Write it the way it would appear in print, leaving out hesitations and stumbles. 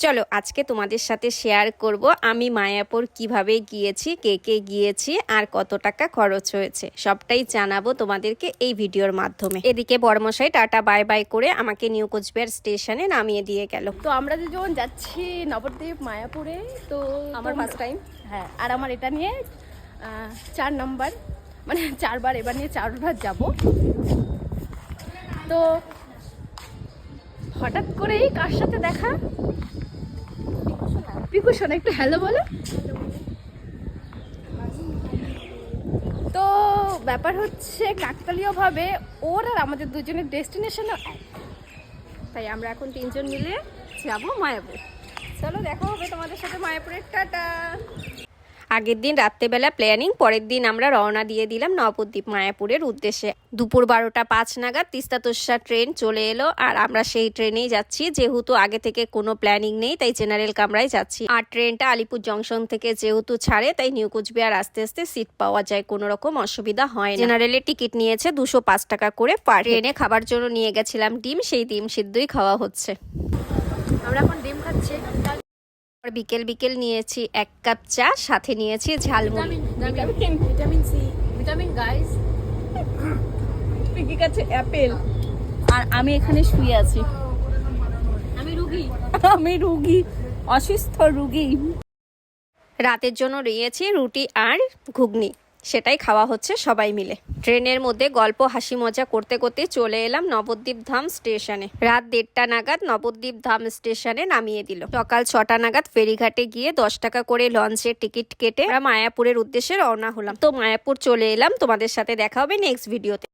চলো আজকে তোমাদের সাথে শেয়ার করব আমি মায়াপুর কিভাবে গিয়েছি, কে কে গিয়েছি আর কত টাকা খরচ হয়েছে, সবটাই জানাবো তোমাদেরকে এই ভিডিওর মাধ্যমে। এদিকে বড়মশাই টাটা বাই বাই করে আমাকে নিউ কোচবিহার স্টেশনে নামিয়ে দিয়ে গেল। তো আমরা যখন যাচ্ছি নবদ্বীপ মায়াপুরে, তো আমার ফার্স্ট টাইম। হ্যাঁ, আর আমার এটা নিয়ে 4 নাম্বার, মানে 4বার, এবার নিয়ে 4বার যাব। তো হঠাৎ করেই কার সাথে দেখা, পিকু শোনা, একটু হ্যালো বলো। তো ব্যাপার হচ্ছে কাকতালীয়ভাবে ওর আর আমাদের দুজনের ডেস্টিনেশনও এক, তাই আমরা এখন 3 জন মিলে যাব মায়াপুর। চলো দেখা হবে তোমাদের সাথে মায়াপুরের। টাটা। আগের দিন রাত্রেবেলা প্ল্যানিং, পরের দিন আমরা রওনা দিয়ে দিলাম নবদ্বীপ মায়াপুরের উদ্দেশ্যে। দুপুর 12টা 5 নাগাদ তিস্তা তোর্ষা ট্রেন চলে এলো আর আমরা সেই ট্রেনেই যাচ্ছি। যেহেতু আগে থেকে কোনো প্ল্যানিং নেই তাই জেনারেল কামরায় যাচ্ছি। আর ট্রেনটা আলিপুর জংশন থেকে যেহেতু ছাড়ে তাই নিউ কোচবিহার আস্তে আস্তে সিট পাওয়া যায়, কোনো রকম অসুবিধা হয় না। জেনারেলের টিকিট নিয়েছে 205 টাকা করে পার। ট্রেনে খাবার জন্য নিয়ে গেছিলাম ডিম, সেই ডিম সিদ্ধই খাওয়া হচ্ছে। আমরা এখন ডিম খাচ্ছি। বিকেল বিকেল নিয়েছি 1 কাপ চা, সাথে নিয়েছি jhalmuri. Vitamin C, vitamin guys. পিকি কাছে অ্যাপেল, আর আমি এখানে শুয়ে আছি। আমি রুগী, অসুস্থ রুগী। রাতের জন্য নিয়েছি রুটি আর ঘুগনি, সেটাই খাওয়া হচ্ছে সবাই মিলে। ট্রেনের মধ্যে গল্প হাসি মজা করতে করতে চলে এলাম নবদ্বীপ ধাম স্টেশনে। রাত 1:30 নাগাদ নবদ্বীপ ধাম স্টেশনে নামিয়ে দিল। সকাল 6টা নাগাদ ফেরিঘাটে গিয়ে 10 টাকা করে লঞ্চের টিকিট কেটে আমরা মায়াপুরের উদ্দেশ্যে রওনা হলাম। তো মায়াপুর চলে এলাম, তোমাদের সাথে দেখা হবে নেক্সট ভিডিওতে।